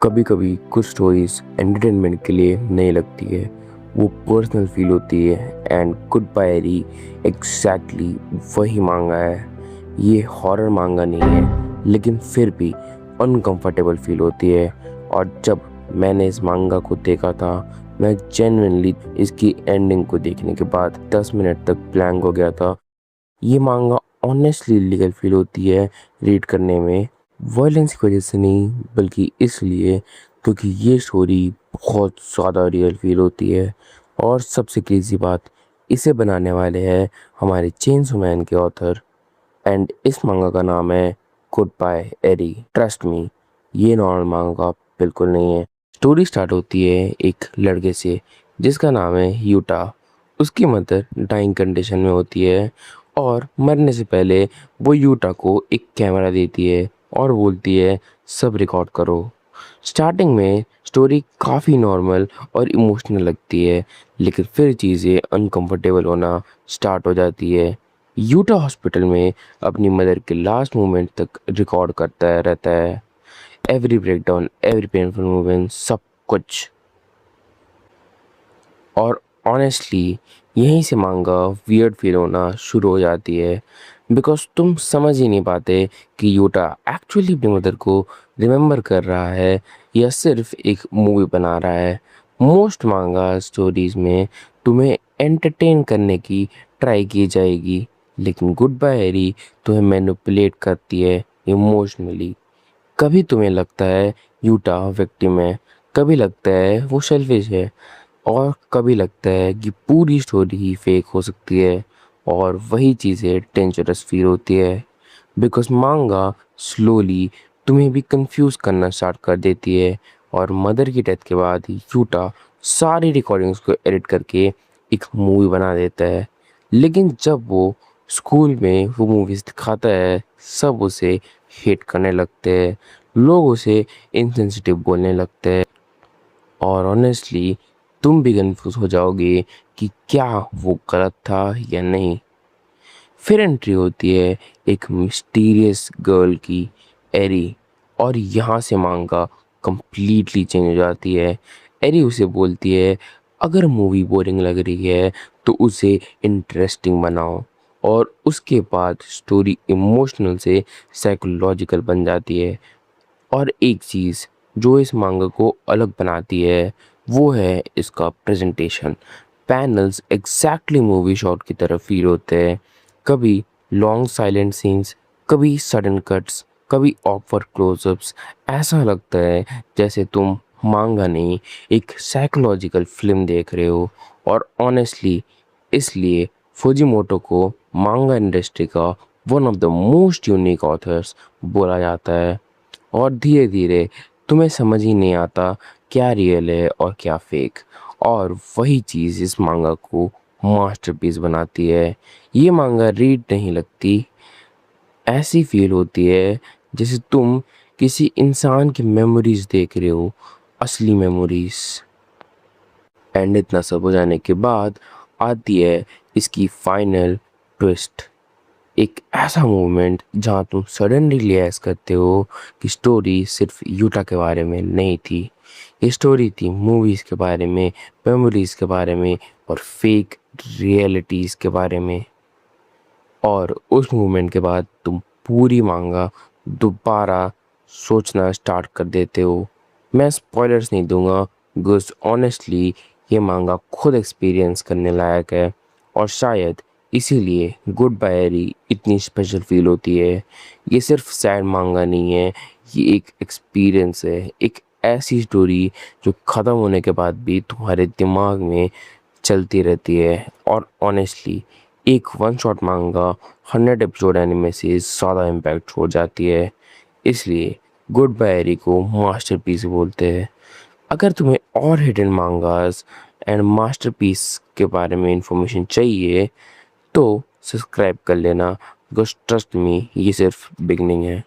कभी कभी कुछ स्टोरीज एंटरटेनमेंट के लिए नहीं लगती है, वो पर्सनल फील होती है। एंड गुड बाय एरी एग्जैक्टली वही मांगा है। ये हॉरर मांगा नहीं है, लेकिन फिर भी अनकंफर्टेबल फील होती है। और जब मैंने इस मांगा को देखा था, मैं जेन्युइनली इसकी एंडिंग को देखने के बाद 10 मिनट तक ब्लैंक हो गया था। ये मांगा ऑनेस्टली इलीगल फील होती है रीड करने में, वायलेंस की वजह से नहीं, बल्कि इसलिए क्योंकि ये स्टोरी बहुत ज़्यादा रियल फील होती है। और सबसे क्रेजी बात, इसे बनाने वाले हैं हमारे चेंसो मैन के ऑथर। एंड इस मांगा का नाम है गुड बाय एरी। ट्रस्ट मी, ये नॉर्मल मांगा बिल्कुल नहीं है। स्टोरी स्टार्ट होती है एक लड़के से जिसका नाम है यूटा। उसकी मदर डाइंग कंडीशन में होती है और मरने से पहले वो यूटा को एक कैमरा देती है और बोलती है सब रिकॉर्ड करो। स्टार्टिंग में स्टोरी काफ़ी नॉर्मल और इमोशनल लगती है, लेकिन फिर चीज़ें अनकंफर्टेबल होना स्टार्ट हो जाती है। यूटा हॉस्पिटल में अपनी मदर के लास्ट मोमेंट तक रिकॉर्ड करता रहता है, every breakdown, every painful moment, सब कुछ। और ऑनेस्टली यहीं से मांगा वियर्ड फील होना शुरू हो जाती है, बिकॉज तुम समझ ही नहीं पाते कि यूटा एक्चुअली अपनी मदर को रिमेम्बर कर रहा है या सिर्फ एक मूवी बना रहा है। मोस्ट मांगा स्टोरीज में तुम्हें एंटरटेन करने की ट्राई की जाएगी, लेकिन गुड बाय एरी तुम्हें मैनिपुलेट करती है इमोशनली। कभी तुम्हें लगता है यूटा विक्टिम है, कभी लगता है वो सेल्फिश है, और कभी लगता है कि पूरी स्टोरी ही फेक हो सकती है। और वही चीज़ें डेंजरस फील होती है, बिकॉज मांगा स्लोली तुम्हें भी कंफ्यूज करना स्टार्ट कर देती है। और मदर की डेथ के बाद यूटा सारी रिकॉर्डिंग्स को एडिट करके एक मूवी बना देता है। लेकिन जब वो स्कूल में वो मूवीज दिखाता है, सब उसे हेट करने लगते हैं, लोग उसे इनसेंसिटिव बोलने लगते हैं। और ऑनेस्टली तुम भी कंफ्यूज हो जाओगे कि क्या वो गलत था या नहीं। फिर एंट्री होती है एक मिस्टीरियस गर्ल की, एरी। और यहाँ से मांगा कंप्लीटली चेंज हो जाती है। एरी उसे बोलती है अगर मूवी बोरिंग लग रही है तो उसे इंटरेस्टिंग बनाओ। और उसके बाद स्टोरी इमोशनल से साइकोलॉजिकल बन जाती है। और एक चीज़ जो इस मांगा को अलग बनाती है वो है इसका presentation. Panels exactly movie shot की तरह फील होते हैं, कभी लॉन्ग साइलेंट सीन्स, कभी सडन कट्स, कभी ऑकवर्ड क्लोजअप्स। ऐसा लगता है जैसे तुम मांगा नहीं, एक साइकोलॉजिकल फिल्म देख रहे हो। और ऑनेस्टली इसलिए फुजिमोटो को मांगा इंडस्ट्री का one of the most unique authors बोला जाता है। और धीरे धीरे तुम्हें समझ ही नहीं आता क्या रियल है और क्या फेक। और वही चीज़ इस मांगा को मास्टरपीस बनाती है। ये मांगा रीड नहीं लगती, ऐसी फील होती है जैसे तुम किसी इंसान की मेमोरीज देख रहे हो, असली मेमोरीज। एंड इतना सब हो जाने के बाद आती है इसकी फाइनल ट्विस्ट। एक ऐसा मोमेंट जहाँ तुम सडनली रियलाइज करते हो कि स्टोरी सिर्फ यूटा के बारे में नहीं थी, ये स्टोरी थी मूवीज़ के बारे में, मेमोरीज के बारे में, और फेक रियलिटीज़ के बारे में। और उस मोमेंट के बाद तुम पूरी मांगा दोबारा सोचना स्टार्ट कर देते हो। मैं स्पॉयलर्स नहीं दूंगा, बिकॉज ऑनेस्टली ये मांगा खुद एक्सपीरियंस करने लायक है। और शायद इसीलिए गुड बाय एरी इतनी स्पेशल फील होती है। ये सिर्फ सैड मांगा नहीं है, ये एक एक्सपीरियंस है, एक ऐसी स्टोरी जो ख़त्म होने के बाद भी तुम्हारे दिमाग में चलती रहती है। और ऑनेस्टली एक वन शॉट मांगा 100 एपिसोड एनिमे से ज़्यादा इम्पैक्ट छोड़ जाती है। इसलिए गुड बाय एरी को मास्टरपीस बोलते हैं। अगर तुम्हें और हिडन मांगास एंड मास्टरपीस के बारे में इंफॉर्मेशन चाहिए तो सब्सक्राइब कर लेना, बिकॉज ट्रस्ट मी ये सिर्फ बिगनिंग है।